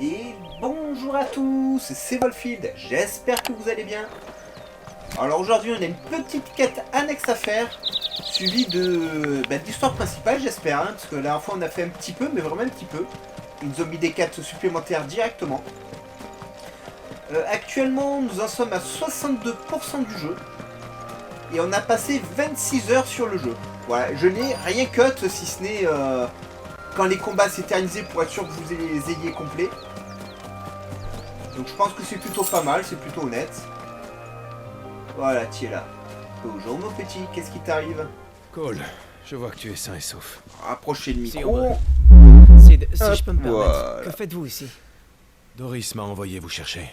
Et bonjour à tous, c'est Wolfield, j'espère que vous allez bien. Alors aujourd'hui on a une petite quête annexe à faire, suivie de l'histoire principale j'espère, parce que la dernière fois on a fait un petit peu, mais vraiment un petit peu. Ils nous ont mis des quêtes supplémentaires directement. Actuellement nous en sommes à 62% du jeu, et on a passé 26 heures sur le jeu. Voilà, je n'ai rien cut si ce n'est quand les combats s'éternisaient pour être sûr que vous les ayez complets. Donc je pense que c'est plutôt pas mal, c'est plutôt honnête. Voilà, tu es là. Bonjour mon petit, qu'est-ce qui t'arrive? Cole, je vois que tu es sain et sauf. Rapprochez le Si micro. Sid, si je peux me permettre, voilà. que faites-vous ici? Doris m'a envoyé vous chercher.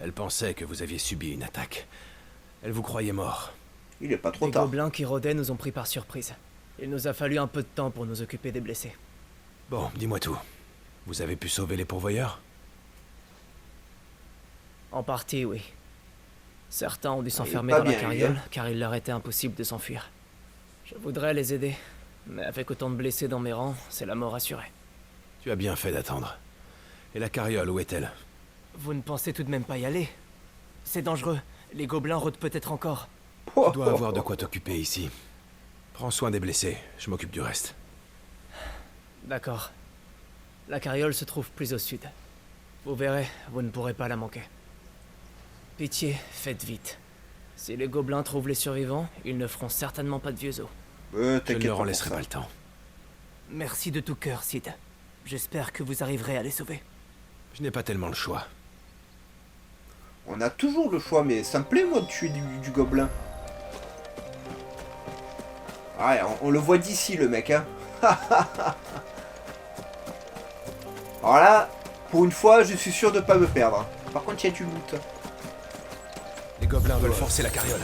Elle pensait que vous aviez subi une attaque. Elle vous croyait mort. Il est pas trop Les tard. gobelins qui rôdaient nous ont pris par surprise. Il nous a fallu un peu de temps pour nous occuper des blessés. Bon, dis-moi tout. Vous avez pu sauver les pourvoyeurs? En partie, oui. Certains ont dû s'enfermer pas dans la bien, carriole, lui, hein. car il leur était impossible de s'enfuir. Je voudrais les aider, mais avec autant de blessés dans mes rangs, c'est la mort assurée. Tu as bien fait d'attendre. Et la carriole, où est-elle? Vous ne pensez tout de même pas y aller? C'est dangereux. Les gobelins rôdent peut-être encore. Tu dois avoir de quoi t'occuper ici. Prends soin des blessés, je m'occupe du reste. D'accord. La carriole se trouve plus au sud. Vous verrez, vous ne pourrez pas la manquer. Pitié, faites vite. Si les gobelins trouvent les survivants, ils ne feront certainement pas de vieux os. Je ne T'inquiète leur pas en pour laisserai ça. pas le temps. Merci de tout cœur, Sid. J'espère que vous arriverez à les sauver. Je n'ai pas tellement le choix. On a toujours le choix, mais ça me plaît moi de tuer du gobelin. Ouais, on le voit d'ici le mec, hein. Alors là, pour une fois, je suis sûr de pas me perdre. Par contre, il y a du loot. Les gobelins veulent forcer la carriole.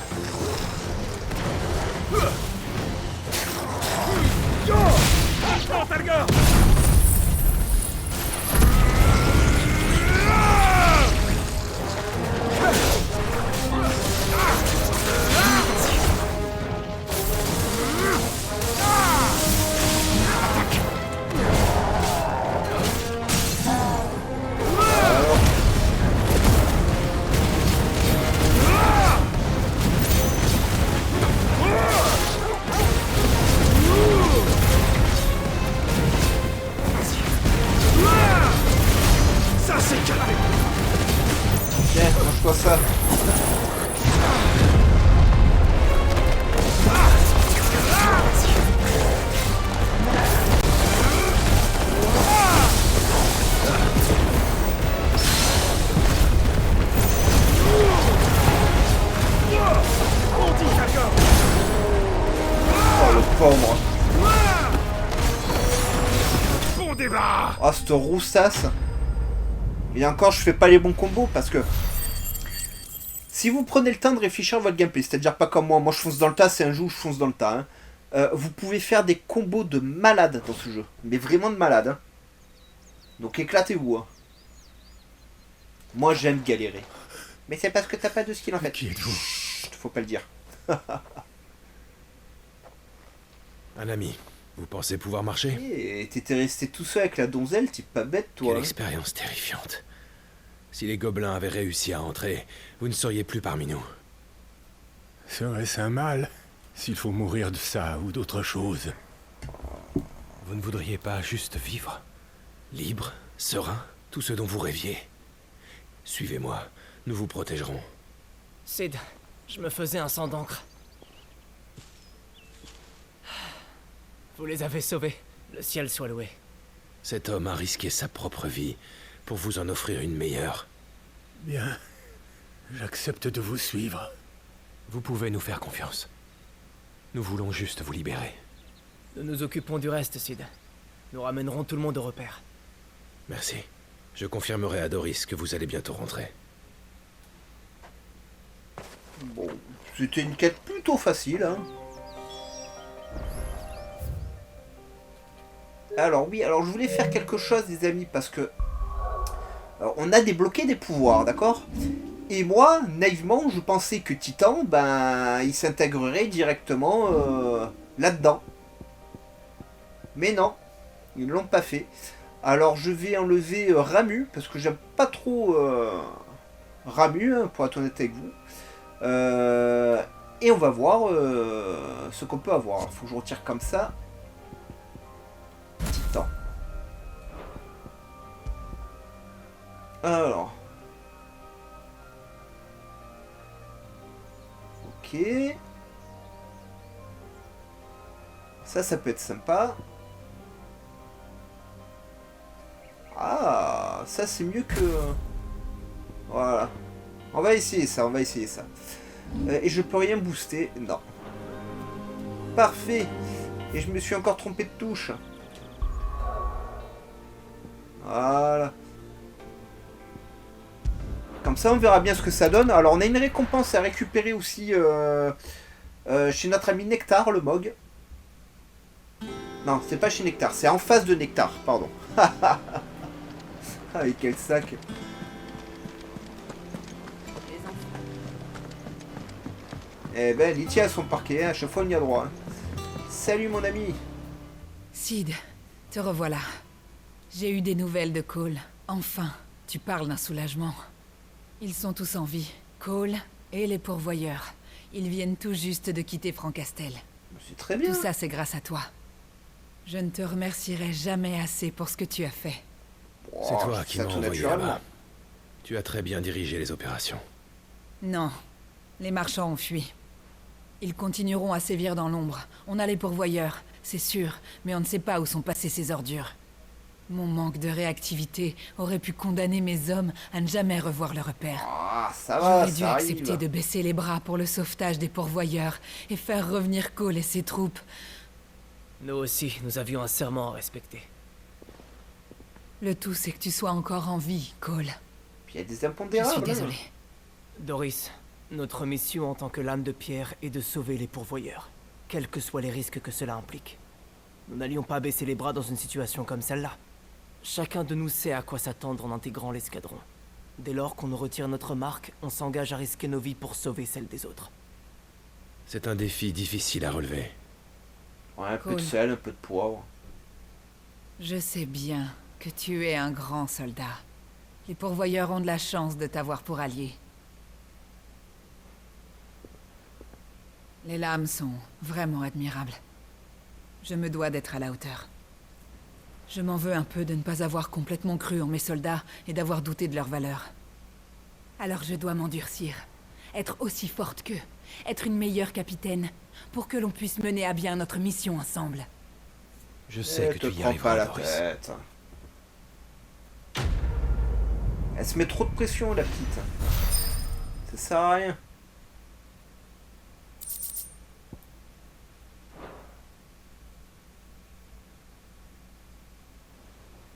Ça c'est calmé. Tiens, mange-toi ça. On dit d'accord. Oh le pauvre. Bon débat. Oh cette roussasse. Et encore je fais pas les bons combos parce que si vous prenez le temps de réfléchir à votre gameplay, c'est-à-dire pas comme moi je fonce dans le tas, c'est un jeu où je fonce dans le tas, hein, vous pouvez faire des combos de malade dans ce jeu, mais vraiment de malade, hein. Donc éclatez-vous, hein. Moi j'aime galérer, mais c'est parce que t'as pas de skill en fait. Qui êtes-vous? Chut, faut pas le dire. Un ami, vous pensez pouvoir marcher? Et t'étais resté tout seul avec la donzelle, t'es pas bête toi, Quelle hein. expérience terrifiante. Si les gobelins avaient réussi à entrer, vous ne seriez plus parmi nous. Serait-ce un mal s'il faut mourir de ça ou d'autre chose? Vous ne voudriez pas juste vivre? Libre, serein, tout ce dont vous rêviez. Suivez-moi, nous vous protégerons. Sid, je me faisais un sang d'encre. Vous les avez sauvés. Le ciel soit loué. Cet homme a risqué sa propre vie pour vous en offrir une meilleure. Bien. J'accepte de vous suivre. Vous pouvez nous faire confiance. Nous voulons juste vous libérer. Nous nous occupons du reste, Sid. Nous ramènerons tout le monde au repère. Merci. Je confirmerai à Doris que vous allez bientôt rentrer. Bon, c'était une quête plutôt facile, hein. Alors oui, alors je voulais faire quelque chose les amis, parce que alors, on a débloqué des pouvoirs, d'accord? Et moi, naïvement, je pensais que Titan, ben, il s'intégrerait directement là-dedans. Mais non, ils ne l'ont pas fait. Alors je vais enlever Ramu, parce que j'aime pas trop Ramu, hein, pour être honnête avec vous. Et on va voir ce qu'on peut avoir. Il faut que je retire comme ça. Petit temps. Alors. Ok. Ça peut être sympa. Ah, ça c'est mieux que... Voilà. On va essayer ça, et je peux rien booster. Non. Parfait. Et je me suis encore trompé de touche. Voilà. Comme ça, on verra bien ce que ça donne. Alors, on a une récompense à récupérer aussi chez notre ami Nectar, le Mog. Non, c'est pas chez Nectar, c'est en face de Nectar, pardon. Ah, et quel sac. Eh ben, Lythia à son parquet, à chaque fois on y a droit. Salut mon ami. Sid, te revoilà. J'ai eu des nouvelles de Cole. Enfin, tu parles d'un soulagement. Ils sont tous en vie. Cole et les pourvoyeurs. Ils viennent tout juste de quitter Francastel. C'est très bien. Tout ça, c'est grâce à toi. Je ne te remercierai jamais assez pour ce que tu as fait. C'est toi qui m'as envoyé là-bas. naturellement. Tu as très bien dirigé les opérations. Non. Les marchands ont fui. Ils continueront à sévir dans l'ombre. On a les pourvoyeurs, c'est sûr, mais on ne sait pas où sont passées ces ordures. Mon manque de réactivité aurait pu condamner mes hommes à ne jamais revoir le repère. Ah, ça va, J'aurais dû ça accepter arrive. de baisser les bras pour le sauvetage des pourvoyeurs et faire revenir Cole et ses troupes. Nous aussi, nous avions un serment à respecter. Le tout, c'est que tu sois encore en vie, Cole. Puis il y a des Je impondérables. suis désolée. Doris, notre mission en tant que lame de pierre est de sauver les pourvoyeurs, quels que soient les risques que cela implique. Nous n'allions pas baisser les bras dans une situation comme celle-là. Chacun de nous sait à quoi s'attendre en intégrant l'escadron. Dès lors qu'on nous retire notre marque, on s'engage à risquer nos vies pour sauver celles des autres. C'est un défi difficile à relever. Ouais, un peu de Cool. sel, un peu de poivre. Je sais bien que tu es un grand soldat. Les pourvoyeurs ont de la chance de t'avoir pour allié. Les lames sont vraiment admirables. Je me dois d'être à la hauteur. Je m'en veux un peu de ne pas avoir complètement cru en mes soldats et d'avoir douté de leur valeur. Alors je dois m'endurcir, être aussi forte qu'eux, être une meilleure capitaine, pour que l'on puisse mener à bien notre mission ensemble. Je sais que te tu y prends pas la arriveras, Doris. tête. Elle se met trop de pression, la petite. Ça sert à rien.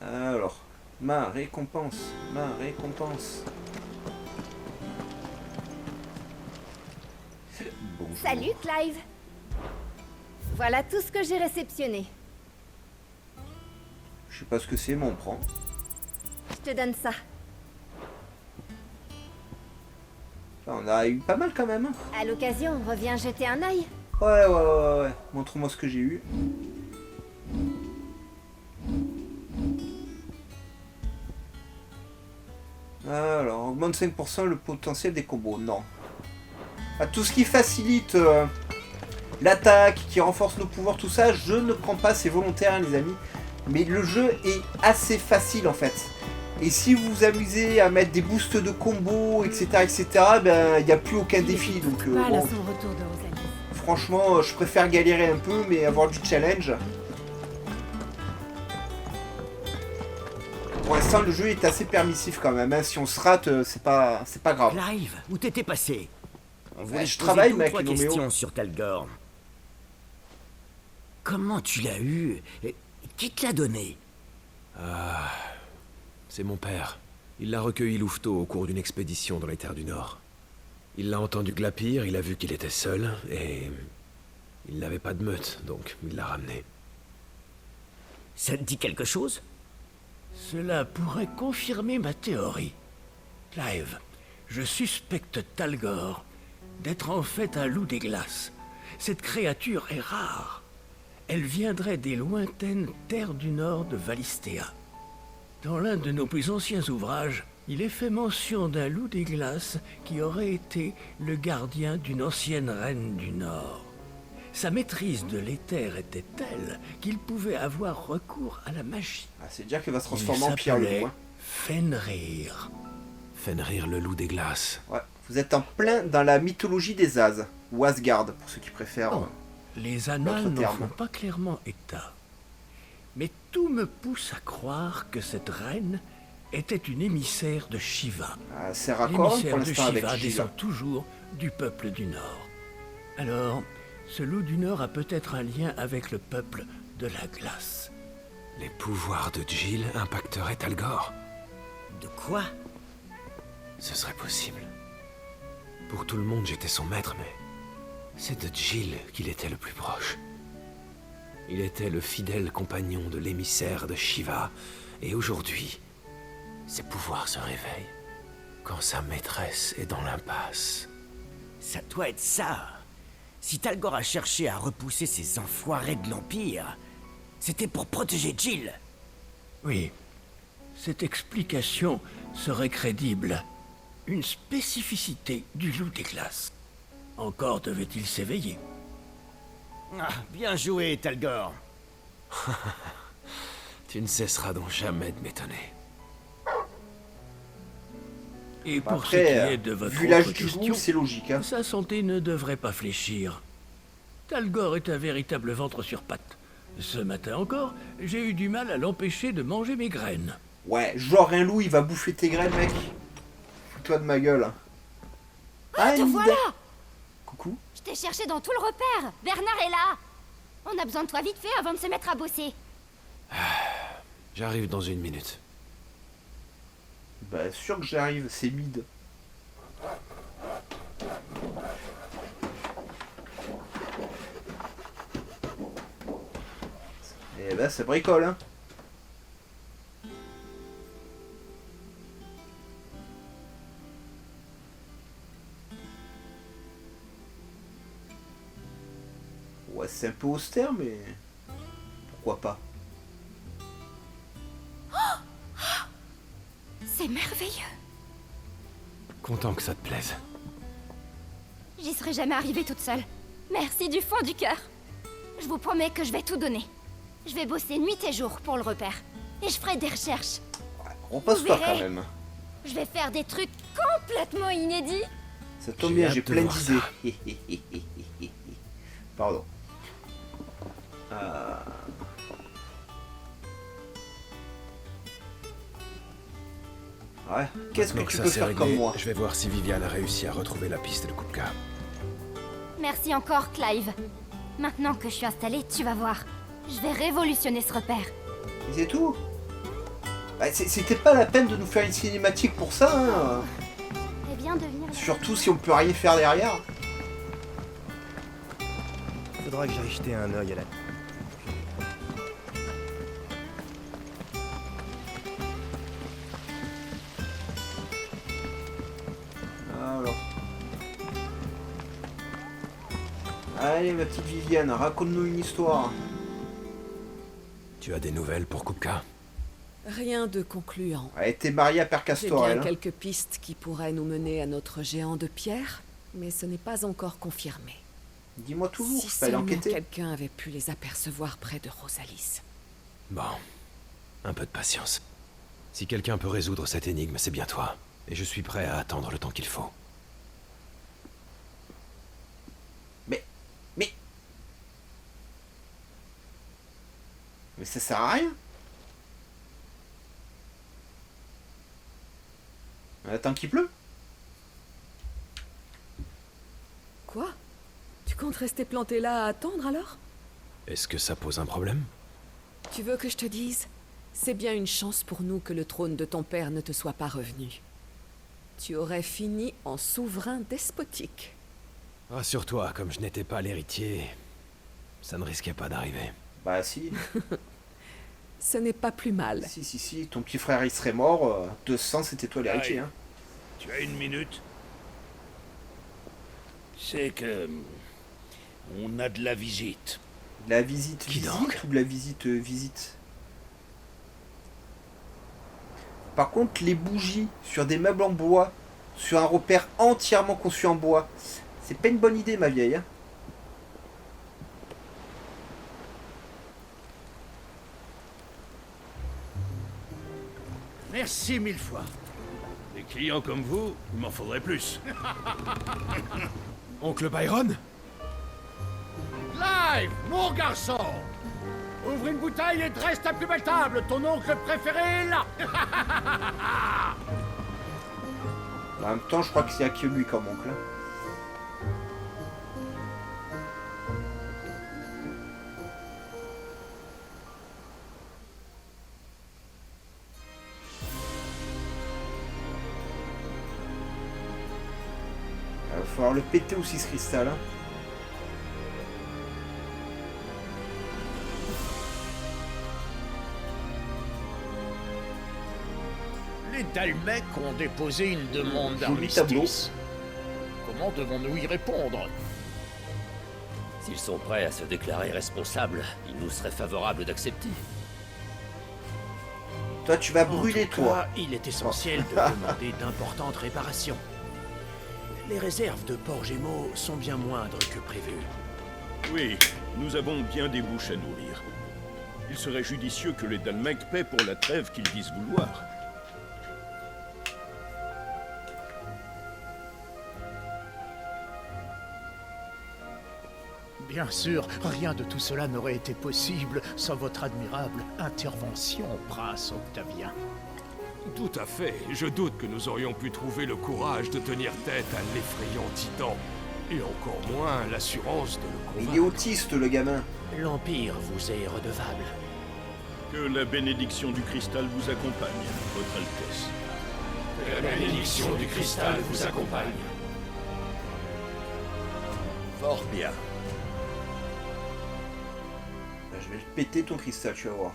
Alors, ma récompense, ma récompense. Bonjour. Salut Clive. Voilà tout ce que j'ai réceptionné. Je sais pas ce que c'est, mais on prend. Je te donne ça. Enfin, on a eu pas mal quand même. Hein. À l'occasion, reviens jeter un œil. Ouais. Montre-moi ce que j'ai eu. Alors, augmente 5% le potentiel des combos. Non. Ah, tout ce qui facilite l'attaque, qui renforce nos pouvoirs, tout ça, je ne prends pas, c'est volontaire, hein, les amis. Mais le jeu est assez facile en fait. Et si vous vous amusez à mettre des boosts de combos, etc., ben il n'y a plus aucun défi. Donc, Voilà bon, son retour de Rosalie. franchement, je préfère galérer un peu, mais avoir du challenge. Pour l'instant, le jeu est assez permissif quand même. Hein. Si on se rate, c'est pas grave. Clive, où t'étais passé? On voulait je te poser travaille, deux ou mec, trois Noméo. questions sur Talgorn. Comment tu l'as eu? Et qui te l'a donné? C'est mon père. Il l'a recueilli louveteau au cours d'une expédition dans les terres du Nord. Il l'a entendu glapir, il a vu qu'il était seul, et... il n'avait pas de meute, donc il l'a ramené. Ça te dit quelque chose? Cela pourrait confirmer ma théorie. Clive, je suspecte Talgor d'être en fait un loup des glaces. Cette créature est rare. Elle viendrait des lointaines terres du nord de Valistea. Dans l'un de nos plus anciens ouvrages, il est fait mention d'un loup des glaces qui aurait été le gardien d'une ancienne reine du Nord. Sa maîtrise de l'éther était telle qu'il pouvait avoir recours à la magie. Ah, c'est dire qu'il va se Il transformer en pierre le s'appelait loup. Hein. Fenrir. Fenrir le loup des glaces. Ouais. Vous êtes en plein dans la mythologie des As, ou Asgard, pour ceux qui préfèrent. Oh, les annales l'autre n'en terme. font pas clairement état. Mais tout me pousse à croire que cette reine était une émissaire de Shiva. C'est raccord pour L'émissaire de l'instant avec Shiva Shiva. descend toujours du peuple du Nord. Alors, ce loup du Nord a peut-être un lien avec le peuple de la glace. Les pouvoirs de Jill impacteraient Talgor. De quoi? Ce serait possible. Pour tout le monde, j'étais son maître, mais c'est de Jill qu'il était le plus proche. Il était le fidèle compagnon de l'émissaire de Shiva, et aujourd'hui, ses pouvoirs se réveillent quand sa maîtresse est dans l'impasse. Ça doit être ça. Si Talgor a cherché à repousser ces enfoirés de l'Empire, c'était pour protéger Jill. Oui, cette explication serait crédible. Une spécificité du loup des glaces. Encore devait-il s'éveiller. Ah, bien joué, Talgor. Tu ne cesseras donc jamais de m'étonner. Et pour Après, ce qui est de votre vu l'âge autre du loup, question, c'est logique. Hein. sa santé ne devrait pas fléchir. Talgor est un véritable ventre sur pattes. Ce matin encore, j'ai eu du mal à l'empêcher de manger mes graines. Ouais, genre un loup, il va bouffer tes graines, mec. Fous-toi de ma gueule. Ah, te Linda. voilà! Coucou. Je t'ai cherché dans tout le repère. Bernard est là. On a besoin de toi vite fait avant de se mettre à bosser. J'arrive dans 1 minute. Bah, sûr que j'arrive, c'est mid. Et bah, ça bricole, hein. Ouais, c'est un peu austère, mais pourquoi pas. C'est merveilleux. Content que ça te plaise. J'y serais jamais arrivée toute seule. Merci du fond du cœur. Je vous promets que je vais tout donner. Je vais bosser nuit et jour pour le repère. Et je ferai des recherches. Repose-toi Vous quand verrez. même. Je vais faire des trucs complètement inédits. Ça tombe J'ai bien, hâte j'ai de plein voir d'idées. Pardon. Ouais, qu'est-ce que Maintenant tu ça peux s'est faire réglé, comme moi? je vais voir si Viviane a réussi à retrouver la piste de Kupka. Merci encore, Clive. Maintenant que je suis installée, tu vas voir. Je vais révolutionner ce repère. Et c'est tout? Bah, c'était pas la peine de nous faire une cinématique pour ça, hein. Eh bien, devenir... Surtout si on peut rien faire derrière. Faudra que j'aille jeter un œil à la... Alors. Allez, ma petite Viviane, raconte-nous une histoire. Tu as des nouvelles pour Kupka? Rien de concluant. Elle était mariée à Père J'ai Castor, bien elle. Hein. quelques pistes qui pourraient nous mener à notre géant de pierre, mais ce n'est pas encore confirmé. Dis-moi toujours, Si je peux aller seulement enquêter. quelqu'un avait pu les apercevoir près de Rosalis. Bon, un peu de patience. Si quelqu'un peut résoudre cette énigme, c'est bien toi. Et je suis prêt à attendre le temps qu'il faut. Mais ça sert à rien. Tant qu'il pleut. Quoi? Tu comptes rester planté là à attendre alors? Est-ce que ça pose un problème? Tu veux que je te dise? C'est bien une chance pour nous que le trône de ton père ne te soit pas revenu. Tu aurais fini en souverain despotique. Rassure-toi, comme je n'étais pas l'héritier, ça ne risquait pas d'arriver. Bah si. Ce n'est pas plus mal. Si, ton petit frère il serait mort, 200 c'était toi l'héritier. Hein. Tu as 1 minute? C'est que... on a de la visite. De la visite Qui visite donc? ou de la visite visite? Par contre, les bougies sur des meubles en bois, sur un repère entièrement conçu en bois, c'est pas une bonne idée, ma vieille. Hein. Merci 1000 fois. Des clients comme vous, il m'en faudrait plus. Oncle Byron? Clive, mon garçon! Ouvre une bouteille et dresse ta plus belle table. Ton oncle préféré est là. En même temps, je crois que c'est à que lui comme oncle. Hein. Il va falloir le péter aussi ce cristal. Hein. Les Dalmecs ont déposé une demande Joli tableau. d'armistice. Comment devons-nous y répondre? S'ils sont prêts à se déclarer responsables, il nous serait favorable d'accepter. Toi, tu vas En brûler, tout toi. cas, il est essentiel de demander d'importantes réparations. Les réserves de Port Gémeaux sont bien moindres que prévu. Oui, nous avons bien des bouches à nourrir. Il serait judicieux que les Dalmecs paient pour la trêve qu'ils disent vouloir. Bien sûr, rien de tout cela n'aurait été possible sans votre admirable intervention, prince Octavien. Tout à fait. Je doute que nous aurions pu trouver le courage de tenir tête à l'effrayant titan. Et encore moins l'assurance de le Mais convaincre. il est autiste, le gamin. L'Empire vous est redevable. Que la bénédiction du cristal vous accompagne, Votre Altesse. Que la bénédiction du cristal vous accompagne. Fort bien. Je vais le péter ton cristal, tu vas voir.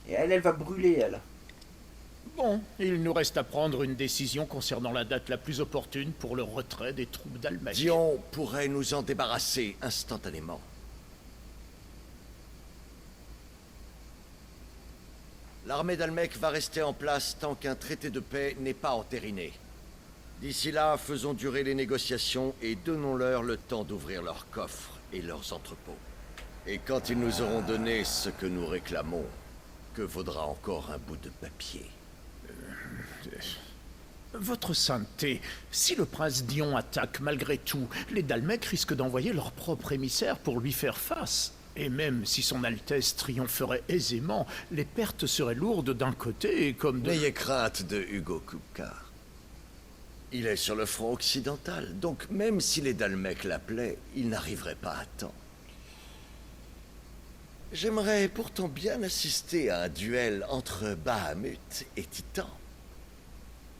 Et elle va brûler, elle. Bon, il nous reste à prendre une décision concernant la date la plus opportune pour le retrait des troupes d'Almec. Dion pourrait nous en débarrasser instantanément. L'armée d'Almec va rester en place tant qu'un traité de paix n'est pas entériné. D'ici là, faisons durer les négociations et donnons-leur le temps d'ouvrir leurs coffres et leurs entrepôts. Et quand ils nous auront donné ce que nous réclamons, que vaudra encore un bout de papier? Votre sainteté, si le prince Dion attaque malgré tout, les Dalmecs risquent d'envoyer leur propre émissaire pour lui faire face. Et même si son Altesse triompherait aisément, les pertes seraient lourdes d'un côté comme de... N'ayez crainte de Hugo Kupka. Il est sur le front occidental, donc même si les Dalmecs l'appelaient, il n'arriverait pas à temps. J'aimerais pourtant bien assister à un duel entre Bahamut et Titan.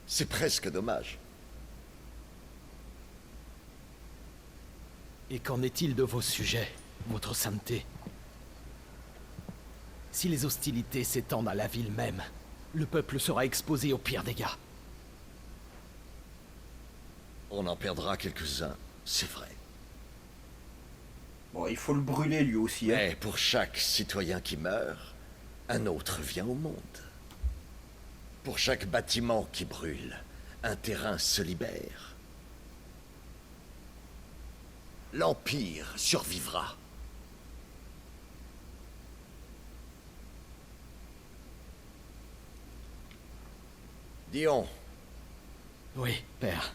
C'est presque dommage. Et qu'en est-il de vos sujets, votre sainteté? Si les hostilités s'étendent à la ville même, le peuple sera exposé aux pires dégâts. On en perdra quelques-uns, c'est vrai. Bon, il faut le brûler, lui aussi. Hein. Mais pour chaque citoyen qui meurt, un autre vient au monde. Pour chaque bâtiment qui brûle, un terrain se libère. L'Empire survivra. Dion. Oui, père.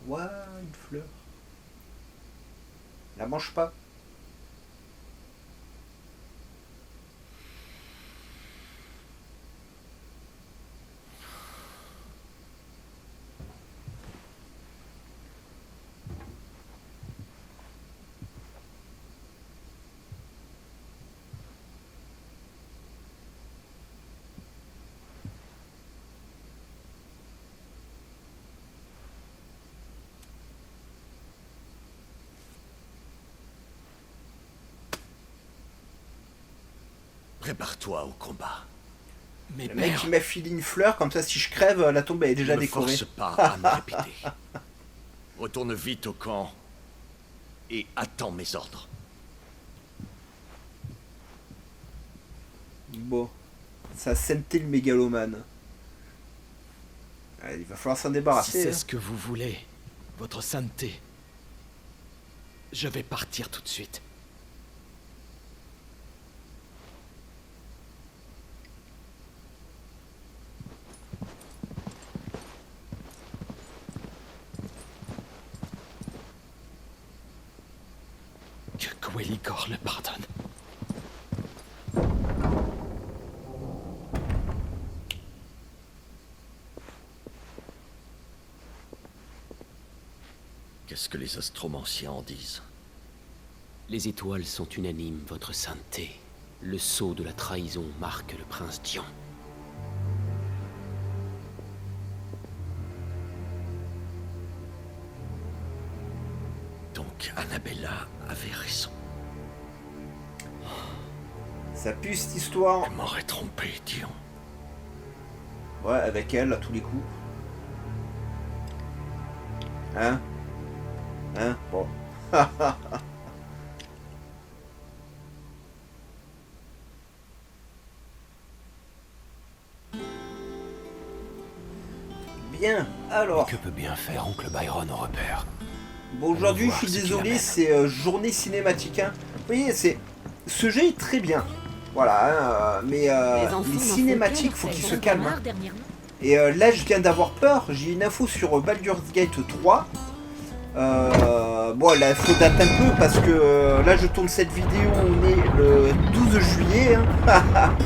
Ouah, une fleur. La mange pas. Prépare-toi au combat. Mais Le mec qui m'a filé une fleur, comme ça si je crève, la tombe elle est déjà Ne me décorée. force pas à me répéter. Retourne vite au camp et attends mes ordres. Bon, ça sentait le mégalomane. Allez, il va falloir s'en Si débarrasser. c'est hein. ce que vous voulez, votre sainteté, je vais partir tout de suite. Que Quellicor le pardonne. Qu'est-ce que les astromanciens en disent? Les étoiles sont unanimes, votre sainteté. Le sceau de la trahison marque le prince Dion. Donc Annabella avait raison. Ça pue cette histoire. Je m'aurais trompé, Dion. Ouais, avec elle, à tous les coups. Hein? Hein? Bon. Bien, alors. Que peut bien faire oncle Byron au repère? Bon, aujourd'hui, je voir suis ce qu'il désolé, amène. c'est journée cinématique. Hein. Vous voyez, c'est... Ce jeu est très bien. Voilà, hein, mais les cinématiques, faut qu'ils se calment. Hein. Et là, je viens d'avoir peur. J'ai une info sur Baldur's Gate 3. Bon, là, il faut date un peu parce que là, je tourne cette vidéo, on est le 12 juillet. Hein.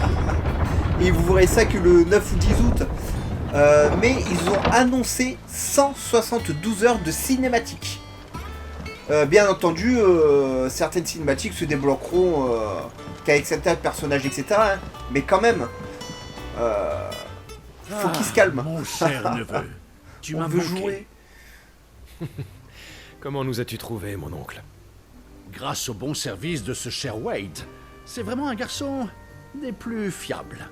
Et vous verrez ça que le 9 ou 10 août. Mais ils ont annoncé 172 heures de cinématiques. Bien entendu, certaines cinématiques se débloqueront qu'avec certains personnages, etc. Hein. Mais quand même, faut qu'ils se calment. Mon cher neveu, tu On m'as veut manqué. jouer. Comment nous as-tu trouvé, mon oncle? Grâce au bon service de ce cher Wade. C'est vraiment un garçon des plus fiables.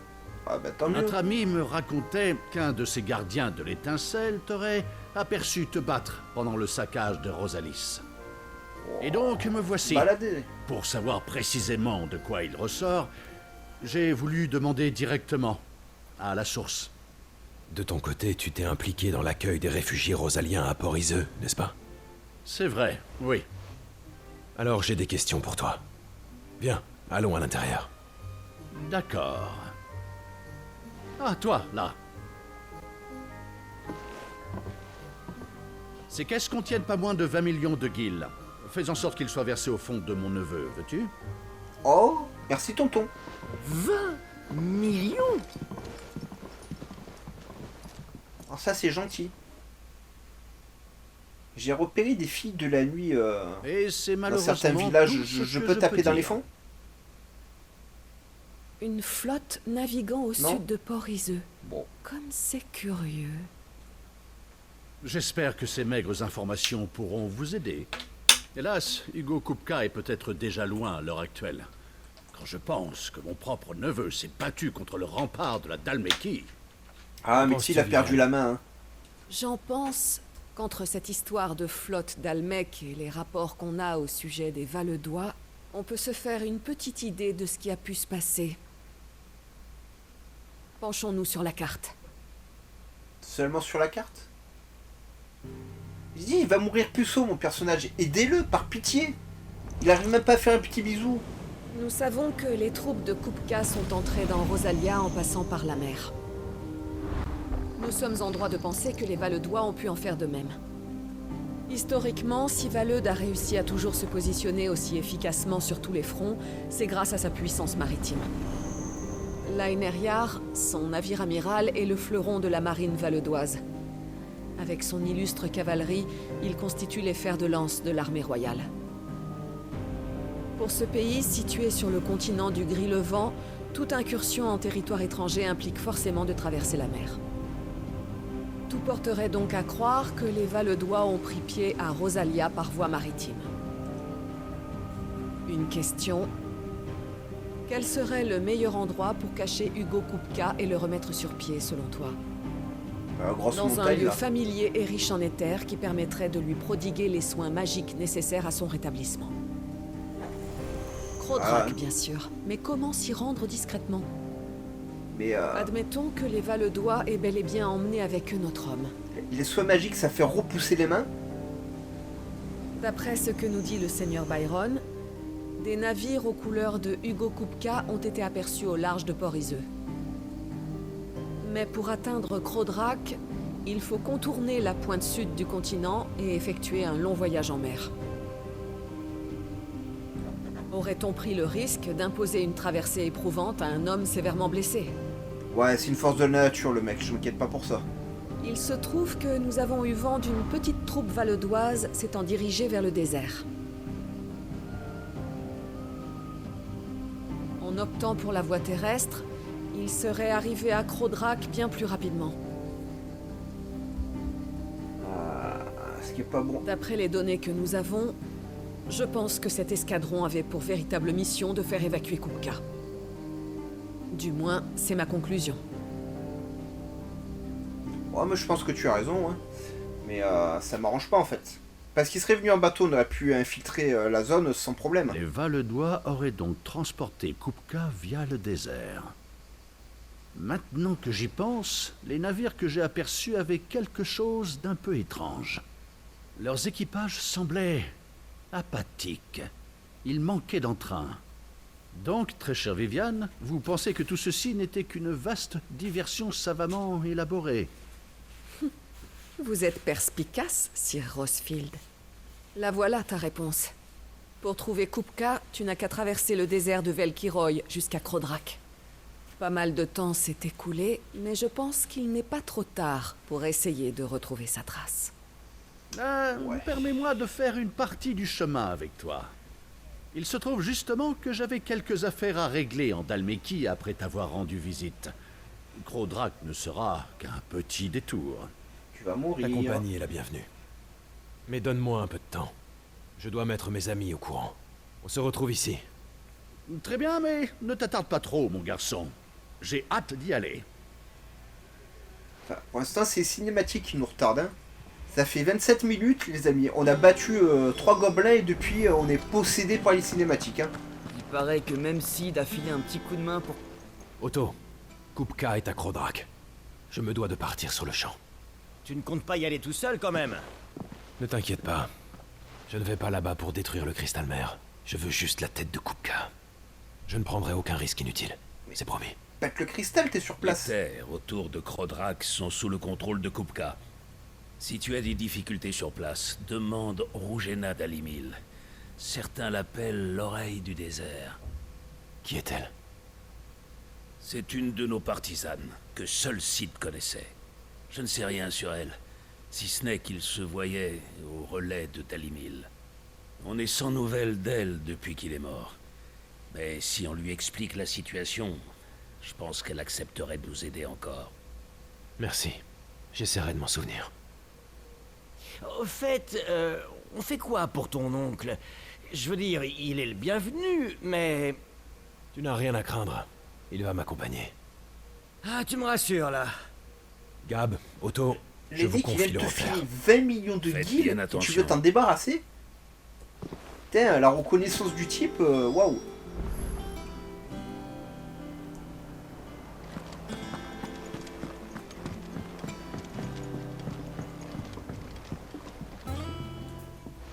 Ah bah tant mieux. Notre ami me racontait qu'un de ces gardiens de l'étincelle t'aurait aperçu te battre pendant le saccage de Rosalis. Et donc me voici. Baladez. Pour savoir précisément de quoi il ressort, j'ai voulu demander directement à la source. De ton côté, tu t'es impliqué dans l'accueil des réfugiés rosaliens à Port-Iseux, n'est-ce pas? C'est vrai, oui. Alors j'ai des questions pour toi. Viens, allons à l'intérieur. D'accord. Ah, toi, là. Ces caisses contiennent pas moins de 20 millions de guilles. Fais en sorte qu'ils soient versés au fond de mon neveu, veux-tu? Oh, merci tonton. 20 millions? Alors ça c'est gentil. J'ai repéré des filles de la nuit Et c'est dans malheureusement certains villages. tout ce Je que peux taper dans les dire. fonds? Une flotte naviguant au Non. sud de Port-Iseux. Bon. Comme c'est curieux. J'espère que ces maigres informations pourront vous aider. Hélas, Hugo Kupka est peut-être déjà loin à l'heure actuelle. Quand je pense que mon propre neveu s'est battu contre le rempart de la Dalmékie. Ah, mais il a perdu la main. Hein. J'en pense qu'entre cette histoire de flotte d'Almec et les rapports qu'on a au sujet des Valedois, on peut se faire une petite idée de ce qui a pu se passer. Penchons-nous sur la carte. Seulement sur la carte? Je dis, il va mourir puceau, mon personnage. Aidez-le, par pitié. Il arrive même pas à faire un petit bisou. Nous savons que les troupes de Kupka sont entrées dans Rosalia en passant par la mer. Nous sommes en droit de penser que les Valedois ont pu en faire de même. Historiquement, si Valeud a réussi à toujours se positionner aussi efficacement sur tous les fronts, c'est grâce à sa puissance maritime. L'Aeneriar, son navire amiral, est le fleuron de la marine valeudoise. Avec son illustre cavalerie, il constitue les fers de lance de l'armée royale. Pour ce pays, situé sur le continent du Gris-Levant, toute incursion en territoire étranger implique forcément de traverser la mer. Tout porterait donc à croire que les Valedois ont pris pied à Rosalia par voie maritime. Une question. Quel serait le meilleur endroit pour cacher Hugo Kupka et le remettre sur pied, selon toi? Grosse Dans un montagne, lieu là. familier et riche en éther qui permettrait de lui prodiguer les soins magiques nécessaires à son rétablissement. Crodrak, bien sûr. Mais comment s'y rendre discrètement? Mais Admettons que les Valedois aient bel et bien emmené avec eux notre homme. les soins magiques, ça fait repousser les mains? D'après ce que nous dit le seigneur Byron, des navires aux couleurs de Hugo Kupka ont été aperçus au large de Port-Iseux. Mais pour atteindre Crodrak, il faut contourner la pointe sud du continent et effectuer un long voyage en mer. Aurait-on pris le risque d'imposer une traversée éprouvante à un homme sévèrement blessé? Ouais, c'est une force de la nature, le mec, je m'inquiète pas pour ça. Il se trouve que nous avons eu vent d'une petite troupe valedoise s'étant dirigée vers le désert. En optant pour la voie terrestre, il serait arrivé à Crodrak bien plus rapidement. Ce qui est pas bon. D'après les données que nous avons, je pense que cet escadron avait pour véritable mission de faire évacuer Kupka. Du moins, c'est ma conclusion. Ouais, mais je pense que tu as raison, hein. Mais ça m'arrange pas en fait. Parce qu'il serait venu en bateau, on aurait pu infiltrer la zone sans problème. Les Valedois auraient donc transporté Kupka via le désert. Maintenant que j'y pense, les navires que j'ai aperçus avaient quelque chose d'un peu étrange. Leurs équipages semblaient apathiques. Ils manquaient d'entrain. Donc, très chère Viviane, vous pensez que tout ceci n'était qu'une vaste diversion savamment élaborée? Vous êtes perspicace, Sir Rosfield. La voilà ta réponse. Pour trouver Kupka, tu n'as qu'à traverser le désert de Velkiroy jusqu'à Crodrak. Pas mal de temps s'est écoulé, mais je pense qu'il n'est pas trop tard pour essayer de retrouver sa trace. Permets-moi de faire une partie du chemin avec toi. Il se trouve justement que j'avais quelques affaires à régler en Dalmékie après t'avoir rendu visite. Crodrak ne sera qu'un petit détour. Tu vas mourir. La compagnie est la bienvenue. Mais donne-moi un peu de temps. Je dois mettre mes amis au courant. On se retrouve ici. Très bien, mais ne t'attarde pas trop, mon garçon. J'ai hâte d'y aller. Enfin, pour l'instant, c'est cinématique qui nous retarde, hein. Ça fait 27 minutes, les amis. On a battu 3 gobelins et depuis, on est possédé par les cinématiques, hein. Il paraît que même Sid a filé un petit coup de main pour... Otto, Kupka est à Crodrak. Je me dois de partir sur le champ. Tu ne comptes pas y aller tout seul, quand même? Ne t'inquiète pas. Je ne vais pas là-bas pour détruire le cristal mer. Je veux juste la tête de Kupka. Je ne prendrai aucun risque inutile. C'est promis. Pète le cristal, t'es sur place. Les terres autour de Crodrak sont sous le contrôle de Kupka. Si tu as des difficultés sur place, demande Rugena d'Alimil. Certains l'appellent l'oreille du désert. Qui est-elle? C'est une de nos partisanes, que seul Sid connaissait. Je ne sais rien sur elle, si ce n'est qu'il se voyait au relais de Dalimil. On est sans nouvelles d'elle depuis qu'il est mort. Mais si on lui explique la situation, je pense qu'elle accepterait de nous aider encore. Merci. J'essaierai de m'en souvenir. Au fait, on fait quoi pour ton oncle? Je veux dire, il est le bienvenu, mais... Tu n'as rien à craindre. Il va m'accompagner. Ah, tu me rassures, là. Gab, Otto, je Les vous dit qu'il confie vient de le te refaire. filer 20 millions de Faites guildes bien et tu attention. veux t'en débarrasser? Putain, la reconnaissance du type, waouh.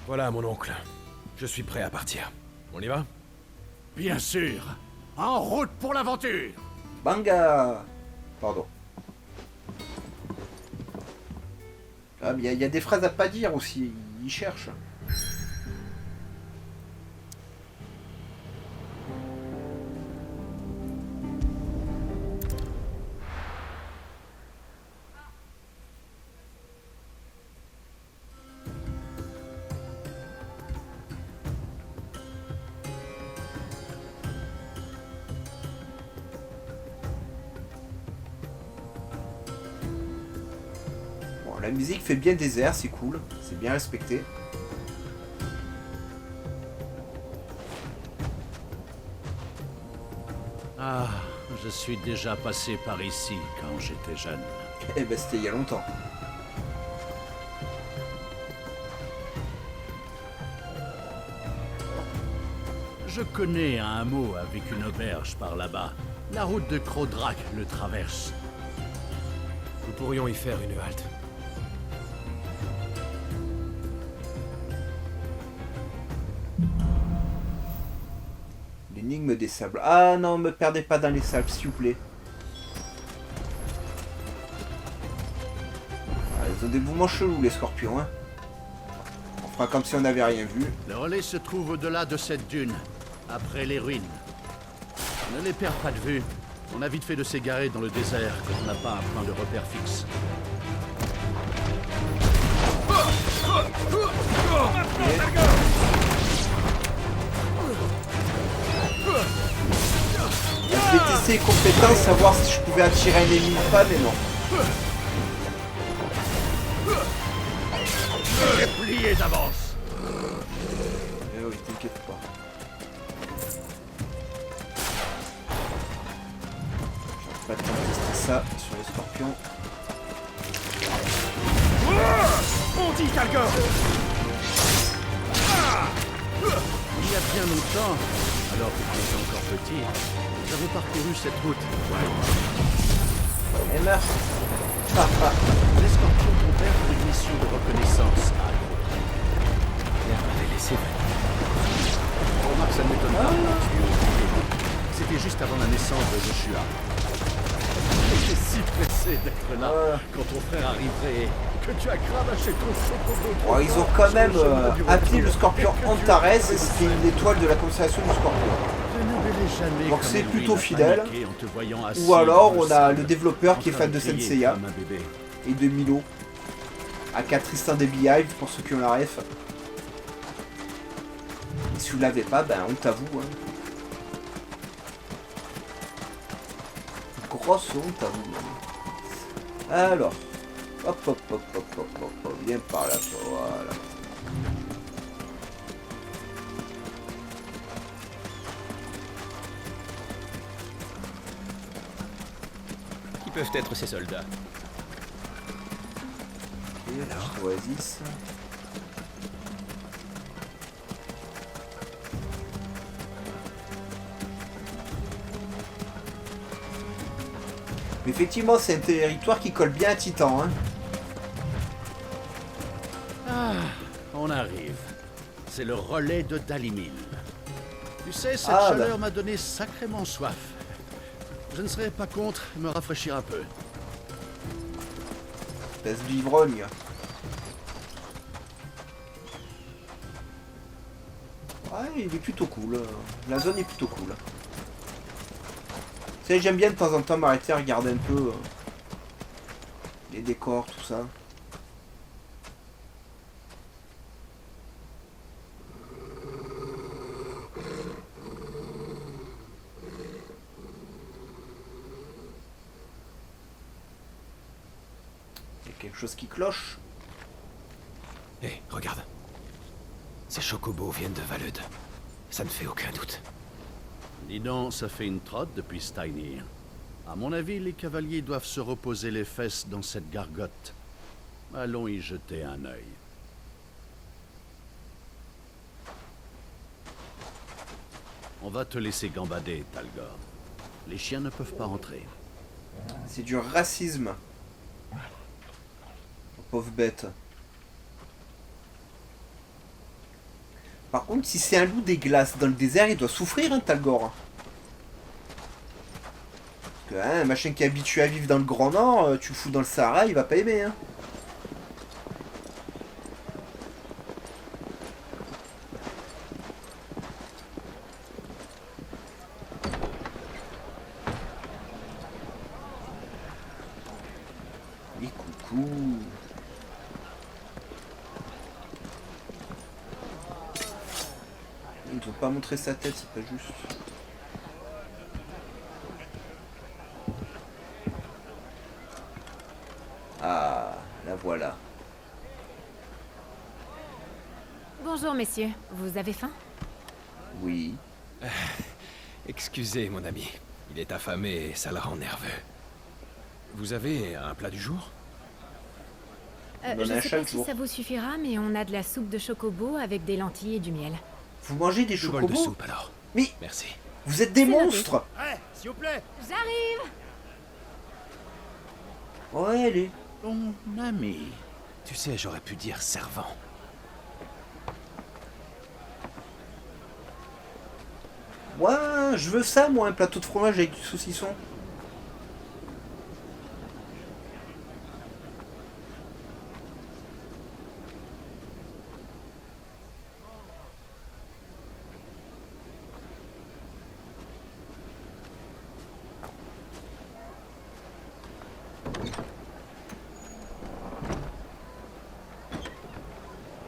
Voilà, mon oncle. Je suis prêt à partir. On y va? Bien sûr. En route pour l'aventure. Banga. Pardon. Ah, mais il y a des phrases à pas dire aussi, il cherche. Bon, la musique fait bien désert, c'est cool, c'est bien respecté. Ah, je suis déjà passé par ici quand j'étais jeune. Eh ben c'était il y a longtemps. Je connais un hameau avec une auberge par là-bas. La route de Crodrac le traverse. Nous pourrions y faire une halte. L'énigme des sables. Ah non, me perdez pas dans les sables, s'il vous plaît. Ah, ils ont des mouvements chelous, les scorpions, hein. On fera comme si on n'avait rien vu. Le relais se trouve au-delà de cette dune, après les ruines. Ne les perds pas de vue. On a vite fait de s'égarer dans le désert quand on n'a pas un point de repère fixe. Je vais tester les compétences, savoir si je pouvais attirer un ennemi ou pas, mais non. Plié d'avance. Eh oui, t'inquiète pas. Je vais pas tester ça sur les scorpions. On dit Calgor. Il y a bien longtemps, alors que j'étais encore petit, j'avais parcouru cette route. Et meurt. Les scorpions tombèrent pour une mission de reconnaissance à Crodrac. Bien, on les laisser. Remarque, ça ne m'étonne pas. C'était juste avant la naissance de Joshua. J'étais si pressé d'être là quand ton frère arriverait et que tu as cravaché ton chocobo. Bon, ils ont quand même appelé le scorpion Antares et c'était une étoile de la constellation du scorpion. Donc c'est plutôt fidèle. Ou alors on a le développeur qui est fan de Senseiya et de Milo. Aka Tristan des Beehive pour ceux qui ont la ref. Et si vous l'avez pas, ben honte à vous. Hein. Grosse honte à vous. Alors. Hop hop hop hop hop hop hop. Viens par là, voilà. Qui peuvent être ces soldats? Et la Oasis. Mais effectivement, c'est un territoire qui colle bien à Titan. Hein. Ah, on arrive. C'est le relais de Dalimil. Tu sais, cette chaleur m'a donné sacrément soif. Je ne serais pas contre me rafraîchir un peu. Espèce d'ivrogne. Ouais, il est plutôt cool. La zone est plutôt cool. Tu sais, j'aime bien de temps en temps m'arrêter à regarder un peu les décors, tout ça. Il y a quelque chose qui cloche. Hé, regarde. Ces chocobos viennent de Valud. Ça ne fait aucun doute. Dis donc, ça fait une trotte depuis Steinir. À mon avis, les cavaliers doivent se reposer les fesses dans cette gargote. Allons y jeter un œil. On va te laisser gambader, Talgor. Les chiens ne peuvent pas entrer. C'est du racisme. Pauvre bête. Par contre, si c'est un loup des glaces dans le désert, il doit souffrir, hein, Talgor. Parce que, hein, un machin qui est habitué à vivre dans le Grand Nord, tu le fous dans le Sahara, il va pas aimer, hein. Et coucou. Il ne doit pas montrer sa tête, c'est pas juste. Ah, la voilà. Bonjour messieurs, vous avez faim? Oui. Excusez, mon ami. Il est affamé et ça le rend nerveux. Vous avez un plat du jour? Je sais pas si ça vous suffira, mais on a de la soupe de chocobo avec des lentilles et du miel. Vous mangez des Deux bols chocobos? de soupe alors. Mais merci. Vous êtes des monstres! Ouais, s'il vous plaît. J'arrive! Ouais, allez. Ton ami. Tu sais, j'aurais pu dire servant. Ouais, je veux ça, moi, un plateau de fromage avec du saucisson.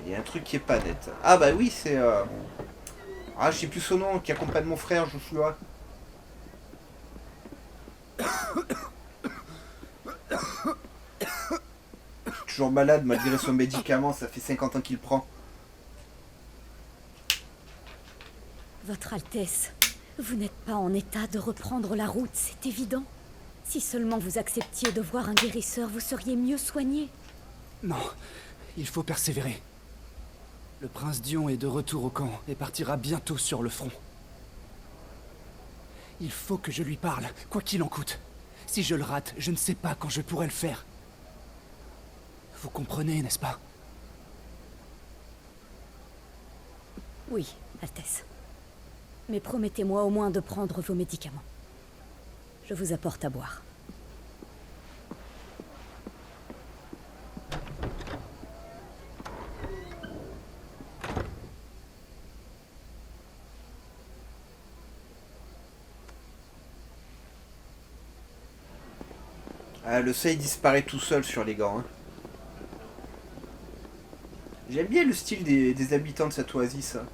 Il y a un truc qui est pas net. Ah bah oui, c'est... Ah, je sais plus son nom, qui accompagne mon frère, Joshua. Toujours malade malgré son médicament, ça fait 50 ans qu'il le prend. Votre Altesse, vous n'êtes pas en état de reprendre la route, c'est évident. Si seulement vous acceptiez de voir un guérisseur, vous seriez mieux soigné. Non, il faut persévérer. Le prince Dion est de retour au camp et partira bientôt sur le front. Il faut que je lui parle, quoi qu'il en coûte. Si je le rate, je ne sais pas quand je pourrai le faire. Vous comprenez, n'est-ce pas? Oui, Altesse. Mais promettez-moi au moins de prendre vos médicaments. Je vous apporte à boire. Ah, le seuil disparaît tout seul sur les gants. Hein. J'aime bien le style des habitants de cette oasis. Hein.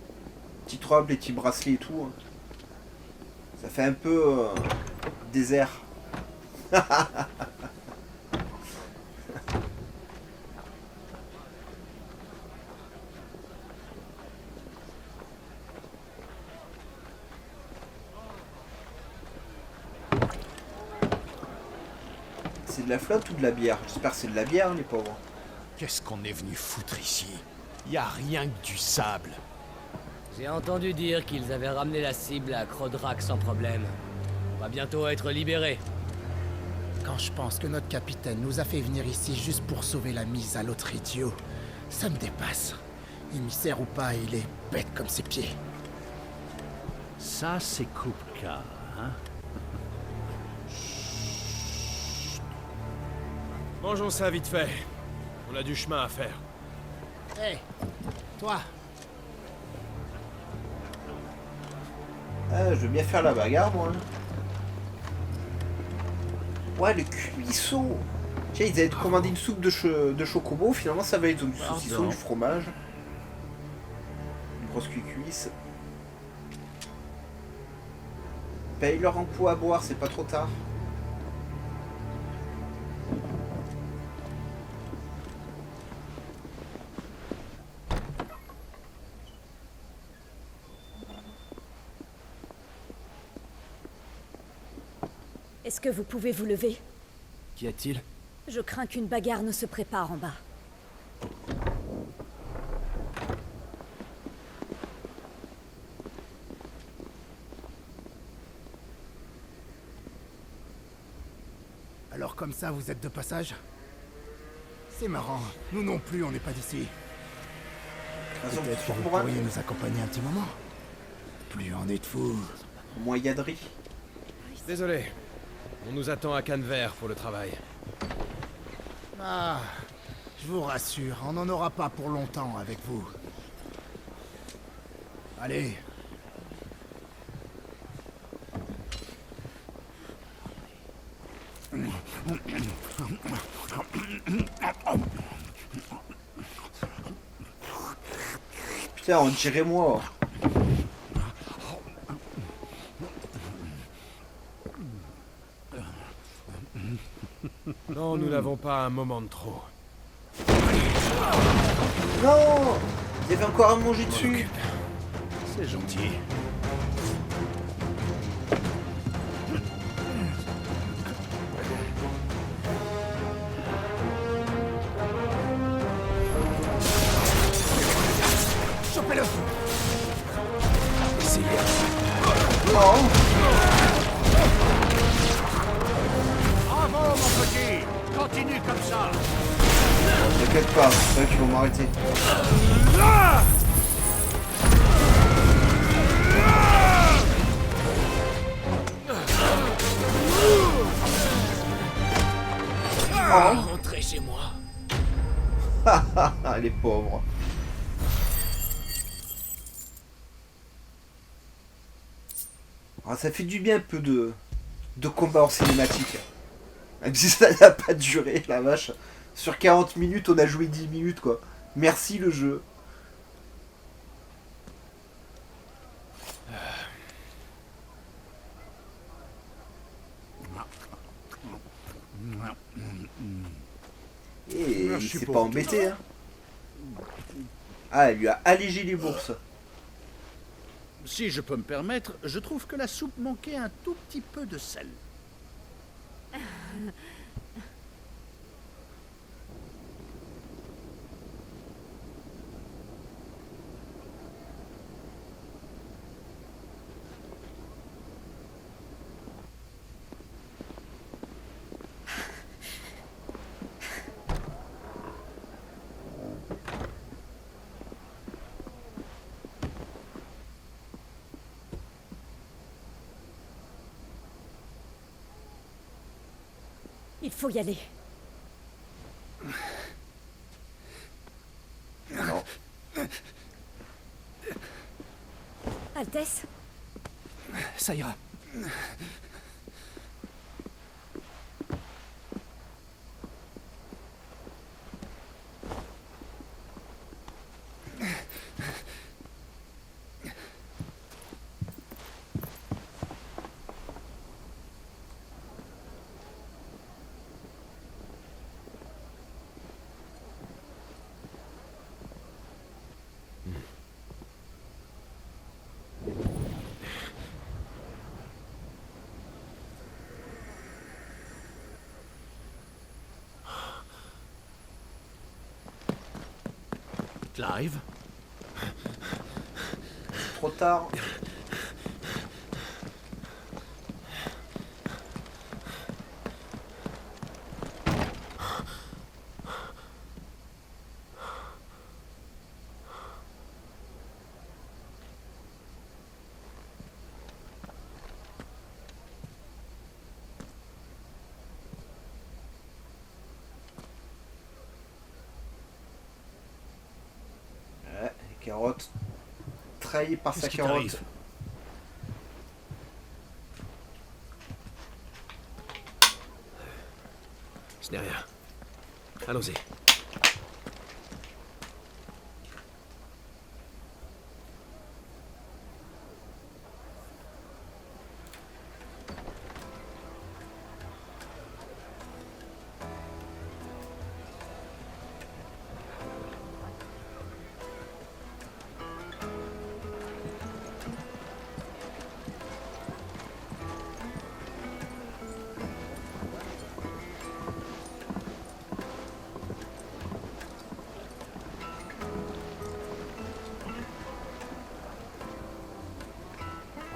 Petite robe, les petits bracelets et tout. Hein. Ça fait un peu désert. C'est de la flotte ou de la bière? J'espère que c'est de la bière, les pauvres. Qu'est-ce qu'on est venu foutre ici? Y a rien que du sable. J'ai entendu dire qu'ils avaient ramené la cible à Crodrak sans problème. On va bientôt être libérés. Quand je pense que notre capitaine nous a fait venir ici juste pour sauver la mise à l'autre idiot, ça me dépasse. Émissaire ou pas, il est bête comme ses pieds. Ça, c'est Kupka, hein? Mangeons ça vite fait. On a du chemin à faire. Hé, toi. Ah, je veux bien faire la bagarre, moi. Ouais, le cuisseau. Tiens, ils avaient commandé une soupe de chocobo. Finalement, ça va être du saucisson, du fromage. Une grosse cuisse. Paye leur un coup à boire, c'est pas trop tard. Est-ce que vous pouvez vous lever? Qu'y a-t-il? Je crains qu'une bagarre ne se prépare en bas. Alors comme ça, vous êtes de passage? C'est marrant, nous non plus, on n'est pas d'ici. Peut-être que vous pourriez nous accompagner un petit moment. Plus en êtes fous. Moyaderie. Désolé. On nous attend à Cannes-Vert pour le travail. Ah, je vous rassure, on n'en aura pas pour longtemps avec vous. Allez. Putain, on dirait moi. Non, nous n'avons pas un moment de trop. Non! Il y avait encore à manger dessus. C'est gentil. Attrapez-le. Essayez. Oh. Bravo, mon petit. Continue comme ça. T'inquiète pas, c'est vrai qu'ils vont m'arrêter. Rentrez chez moi. Les pauvres. Ah, ça fait du bien un peu de combat en cinématique. Même si ça n'a pas duré, la vache. Sur 40 minutes, on a joué 10 minutes, quoi. Merci le jeu. Et il s'est pas embêté, hein. Ah, elle lui a allégé les bourses. Si je peux me permettre, je trouve que la soupe manquait un tout petit peu de sel. Il faut y aller. Non. Altesse? Ça ira. Clive? Trop tard. Carotte. Trahi par sa carotte. Ce n'est rien. Allons-y.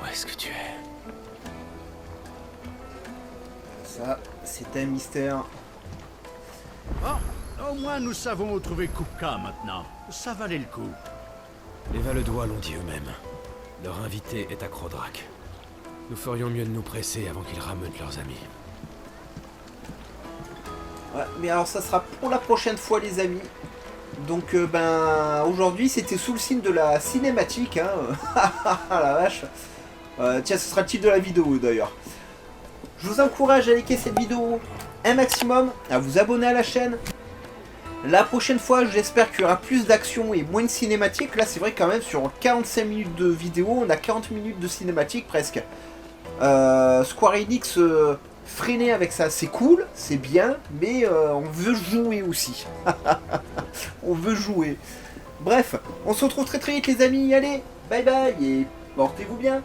Où est-ce que tu es? Ça, c'est un mystère. Oh, au moins nous savons où trouver Kupka maintenant. Ça valait le coup. Les Valedois l'ont dit eux-mêmes. Leur invité est à Crodrak. Nous ferions mieux de nous presser avant qu'ils rameutent leurs amis. Ouais, mais alors ça sera pour la prochaine fois, les amis. Donc aujourd'hui c'était sous le signe de la cinématique, hein. La vache. Tiens, ce sera le titre de la vidéo d'ailleurs. Je vous encourage à liker cette vidéo un maximum, à vous abonner à la chaîne. La prochaine fois, j'espère qu'il y aura plus d'action et moins de cinématique. Là, c'est vrai quand même, sur 45 minutes de vidéo, on a 40 minutes de cinématique presque. Square Enix freiner avec ça, c'est cool, c'est bien, mais on veut jouer aussi. On veut jouer. Bref, on se retrouve très très vite les amis, allez, bye bye et portez-vous bien.